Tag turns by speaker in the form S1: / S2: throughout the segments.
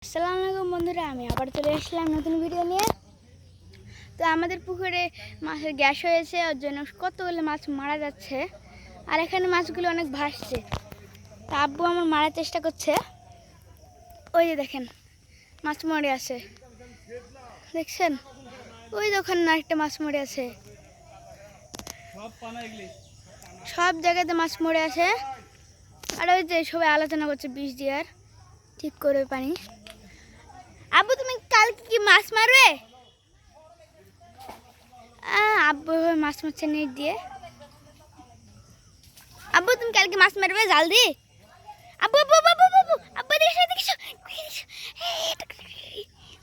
S1: আসসালামু আলাইকুম বন্ধুরা, আমি আবার চলে আসলাম নতুন ভিডিও নিয়ে। তো আমাদের পুকুরে মাছের গ্যাস হয়েছে, ওর জন্য কতগুলো মাছ মারা যাচ্ছে, আর এখানে মাছগুলো অনেক ভাসছে। তা আব্বু আমার মারার চেষ্টা করছে। ওই যে দেখেন মাছ মরে আছে, দেখছেন? ওই দোকানে আরেকটা মাছ মরে আছে, সব জায়গাতে মাছ মরে আছে। আর ওই যে সবাই আলোচনা করছে বিষ দেওয়ার ঠিক করে পানি। আব্বু তুমি কালকে কি মাছ মারবে? আব্বু মাছ মারছে নেট দিয়ে। আব্বু তুমি কালকে মাছ মারবে জাল দিয়ে? আব্বু আব্বু আব্বু আব্বু আব্বু দেখো দেখো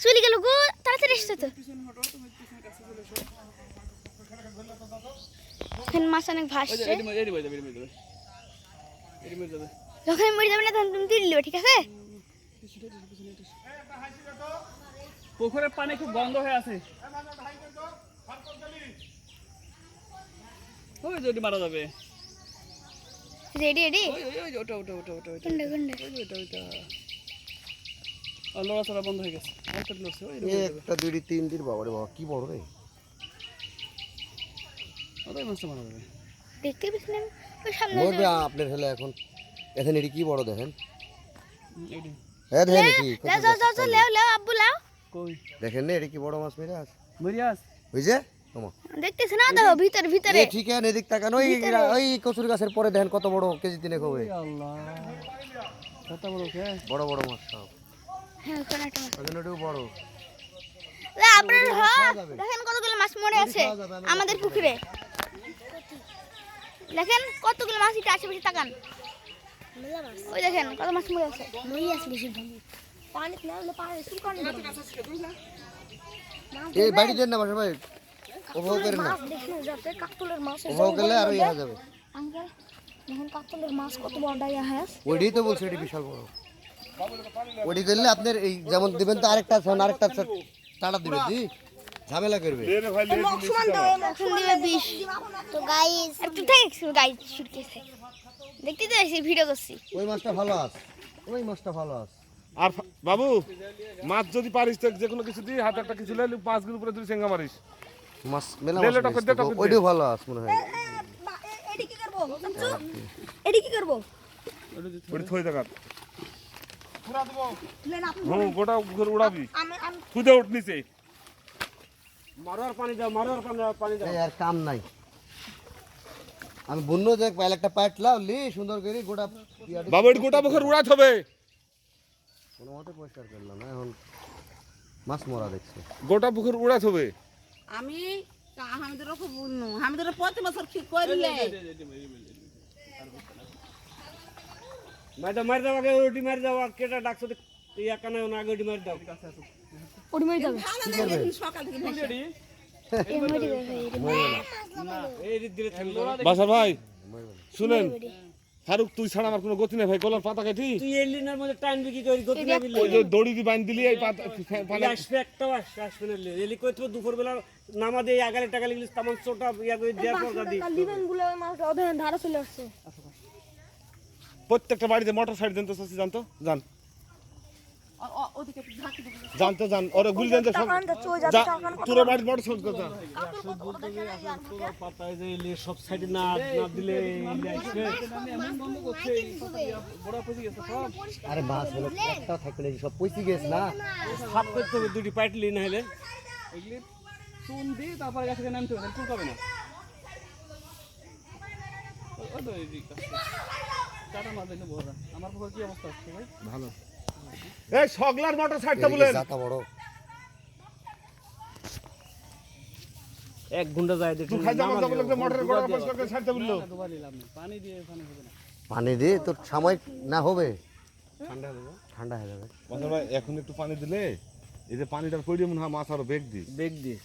S1: চলে গেল গো, তাড়াতাড়ি এসছো তো। এখানে মাছ অনেক ভাসছে, যখন মরে যাবে না তখন তুমি তুলে নেবে, ঠিক আছে?
S2: পুকুরের পানি খুব গন্ধ হয়ে আছে, ওই যদি মারা যাবে।
S1: রেডি রেডি
S2: ওটা ওটা ওটা ওটা ওটা
S1: গুন্ডে গুন্ডে
S2: ওইটা ওইটা লড়াচড়া বন্ধ হয়ে গেছে।
S3: একটা দুই তিন দিন বাবা রে বাবা কি বড় রে,
S2: ওটাই মাছটা মারা যাবে।
S1: দেখতে পেয়েছি না ওই সামনে
S3: মরবে আপনার হলে এখন। এখন এটি কি বড় দেখেন,
S2: এইটা
S3: হ্যাঁ দেখেন কি
S1: লাও যাও যাও যাও লাও লাও আব্বু লাও।
S2: কই
S3: দেখেন না এটি কি বড় মাছ মেরে আছে
S2: মরিয়াস?
S3: বুঝছে তোমার
S1: দেখতেছ না? দেখো ভিতরে ভিতরে
S3: ঠিক আছে এদিক তাকান, ওই কচুর গাছের পরে দেখেন কত বড়, কেজি তিনে হবে।
S2: আল্লাহ, কত বড় কে
S3: বড় বড় মাছ সব,
S1: হ্যাঁ ওখানে একটা মাছ।
S3: ওখানে ওটাও বড়।
S1: আপনার দেখেন কতগুলো মাছ মরে আছে আমাদের পুকুরে, দেখেন কতগুলো মাছ এটা আশেপাশে তাকান, ওই দেখেন কত মাছ মরে আছে।
S3: এই বাড়ি দেন না বাসা ভাই, ওভাবে করেন না, ওভাবে করলে আরো ইয়া যাবে।
S1: দেখেন কাতলের মাছ কত বড় ডাইয়া হ্যাঁ,
S3: ওইটাই তো বলছি এটি বিশাল বড়। ওইটি দিলে আপনার এই যেমন দিবেন তো আরেকটা আরেকটা টাটা দিবেন, জি ঝামেলা করবে।
S1: তো গাইস একটু দেখছি গাইস শুটকেছে দেখতে তো এসে ভিডিও করছি।
S3: ওই মাছটা ভালো আছে, ওই মাছটা ভালো আছে।
S4: আর বাবু মাছ যদি পারিস তো যে কোনো কিছু দিয়ে হাতে একটা কিছু লে মাছগুলো উপরে তুই চেঙ্গা মারিস।
S3: মাছ মেলা
S4: লে, লে,
S3: মাছ
S4: টক্কর দে, টক্কর দে।
S3: ওইটাও ভালো আছে মনে হয়।
S4: ওটি থই দেখা গোটা ঘুরে উড়াবি, খুদে উঠ নিচে।
S2: মারার পানি দাও, মারার পানি দাও।
S3: এই আর কাম নাই, আমি বন্য যে পাইল একটা পাটলাও লি সুন্দর করে গোটা
S4: বাবু এটি গোটা পুকুর উড়াতে হবে,
S3: কোনো মতে পরিষ্কার করলাম না। এখন মাছ মরা দেখছে,
S4: গোটা পুকুর উড়াতে হবে।
S5: আমি হামিদের খুব বুঝনু হামিদের প্রতি বছর ঠিক করলে
S2: মাইটা মার দাও, আগে ওটি মার দাও। আর কেটা ডাকছো ইয়া কানে না, আগে ওটি মার দাও।
S1: ওড়ি মেরে যাবে
S5: সকাল থেকে ভেসে।
S1: এই মরে যাবে
S2: এই দিলে থামলো।
S4: বাসার ভাই শুনেন, ফারুক তুই ছাড়া আমার কোনো গতি নেই ভাই, কলার পাতা কাটি
S2: তুই এই লিনার মধ্যে টাইম বিক্রি করি গতি না বিলে
S4: ওই যে দড়ি দিয়ে বাঁধ দিলি এই পানি
S2: আসবে একটা আসবে না। এলি কই তো দুপুর বেলা নামা দিয়ে আগালে টাকা লিখলিস তামান ছোটা ইয়া করে দেয়া পড়া দি।
S1: লিবেন গুলো মাছ ওদের ধারে চলে আসছে।
S4: প্রত্যেকটা বাড়িতে মোটর সাইড দেন তো চাচি, জানতো জান
S5: ওদিকে ঝাঁকি দেবো।
S4: জানতো জান ওরা গুলি দেন তো সব তোর বাড়ির মোটর সাইড কথা
S2: পাতায় যে এলি সব সাইডে না না দিলে এলি আসবে।
S3: আরে মাছ হলো একটা থাকলে সব পয়সি গেছে না।
S2: সাফ করতে হবে দুটি পাইটলি না হলে
S6: এগুলি চুন দিয়ে তারপরে গাছ থেকে নামতে হবে, চুন পাবে না। ওই তো এই দিকটা চাটা মাছ দেখলে বোঝা আমার পুকুর কি অবস্থা হচ্ছে ভাই।
S3: ভালো
S4: এই সগলার মোটর সাইডটা বলেন
S3: জাতা বড়,
S2: এক ঘন্টা যায় দেখি
S4: তুই খাই জামা যাবো লাগলে মোটরের গোড়া পরিষ্কার করে ছাড়তে বললো।
S6: দুবার নিলাম না, পানি দিয়ে ওখানে হবে না।
S3: পানি দিয়ে তোর সাময়িক না হবে, ঠান্ডা হয়ে যাবে।
S4: বাসার ভাই এখন একটু পানি দিলে এই যে পানিটার পড়ে মনে হয় মাছ আরো বেগ দি
S2: বেগ দিয়ে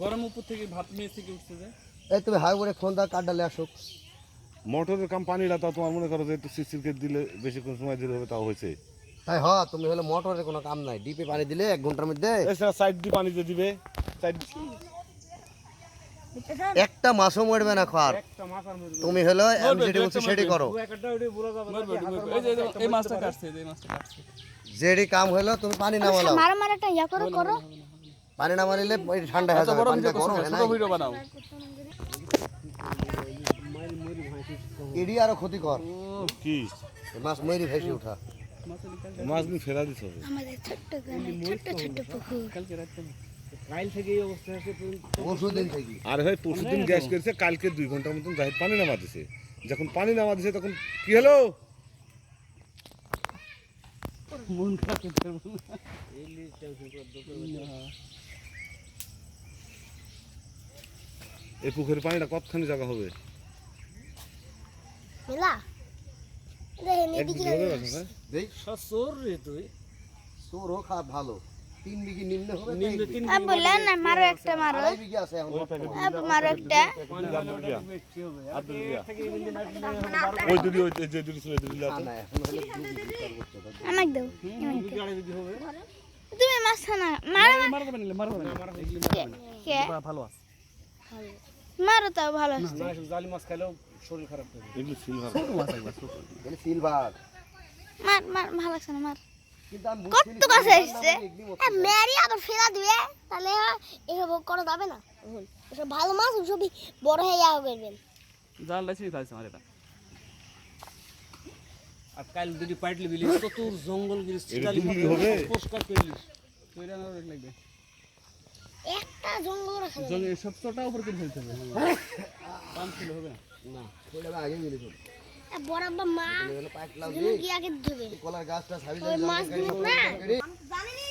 S6: গরম উপর থেকে ভাত মেয়ে থেকে উঠছে যে
S3: এই তুমি হাই করে ফোন দা কাট ডালে আসুক।
S4: মোটরের কাম পানিটা তাও তোমার মনে করো যে একটু সিসিরকে দিলে বেশিক্ষণ সময় দিলে হবে, তাও হয়েছে।
S3: তাই হ তুমি হলে মোটরের কোনো কাম নাই, ডিপে পানি দিলে 1 ঘন্টার মধ্যে
S4: এছাড়া সাইড দিয়ে পানি দিয়ে দিবে, সাইড
S3: একটা মাছও মরবে না খার। তুমি হলো আমি যেটা বলছি সেটাই করো।
S2: একটা ওটি বুড়া যাবে না।
S6: এই যে এই মাছটা কাটছে, এই মাছটা কাটছে
S3: যেডি কাম হলো তুমি পানি নামালাও,
S1: মারো মারো একটা ইয়া করো করো।
S3: পানি না মারিলে ওই ঠান্ডা হয়ে যাবে, পানিটা গরম হয় না।
S6: ছোট ভিডিও বানাও।
S3: এডি আরো ক্ষতিকর,
S4: কি
S3: এই মাছ মরি ভেসে ওঠা।
S4: মাছগুলো ফেলা দিতে হবে।
S1: আমাদের ছোট্ট গ্রামে ছোট্ট ছোট্ট পুকুর।
S6: কালকে রাতে
S2: কাল থেকে এই অবস্থা আছে
S3: পরশু দিন থেকে
S4: আর ভাই পরশুদিন গ্যাস করেছে, কালকে 2 ঘন্টার মতন জাহিদ পানি নামা দিছে। যখন পানি নামা দিছে তখন কি হলো?
S6: মন খারাপ করতে পারবো না।
S4: এই পুকুরের পানিটা কতখানি জায়গা হবে?
S1: মেলা দেখেন
S4: এক বিঘা হবে না, ভাই?
S3: দেই
S2: সসর রে তুই
S3: তোরও খাপ ভালো, 3 বিঘি নিম্নে হবে না,
S2: নিম্নে
S3: 1
S2: তিন
S1: আব বললেন না মারো একটা মারো,
S3: 2.5 বিঘি আছে এখন
S1: আব মারো একটা।
S4: ওই দুটি ওই যে দুটি ছিল, দুটি আছে।
S3: না এখন হলে 2 বিঘি সর্বোচ্চ।
S1: আমাকে দাও
S2: বিঘি আড়াই বিঘি হবে
S1: তুমি মাছ না মারো
S6: মারবে না, মারবে না।
S1: কে
S6: ভালো আছে।
S1: মারো তাও ভালো আছে।
S2: না জালি মাছ খাইলেও শরীর খারাপ হবে
S4: এগুলো সিলভার।
S6: ছোট মাছ একবার ছোট।
S3: এটা সিলভার,
S1: মার মার ভালো লাগছে না মার।
S3: কিন্তু আমি
S1: কত কাছে এসছে মেরি আবার ফেলা দিবে তাহলে এসব করা যাবে না। এসব ভালো মাছ সবই বড় হয়ে যাওয়া করবেন।
S6: জাল লাইছি খাইছে আমার এটা।
S2: আর কাল দুটি পাইটলি বিলি তো তোর জঙ্গল গিরিস
S4: এটা 2 বিঘি হবে।
S2: পরিষ্কার করলিস
S6: তৈরি আনার লাগবে।
S1: একটা জঙ্গল রাখা যাবে।
S6: জঙ্গল সব ছোটা উপর করে ফেলতে হবে। 5 কিলো হবে না।
S3: না ওইটা আগে মিলে চল,
S1: বড় মা
S3: হলো পাইপ লাউ
S1: কি আগে ধুবে
S3: কলার গাছটা ছাবি
S1: ওই মাছ
S3: জানি
S1: ধুবে না। জানি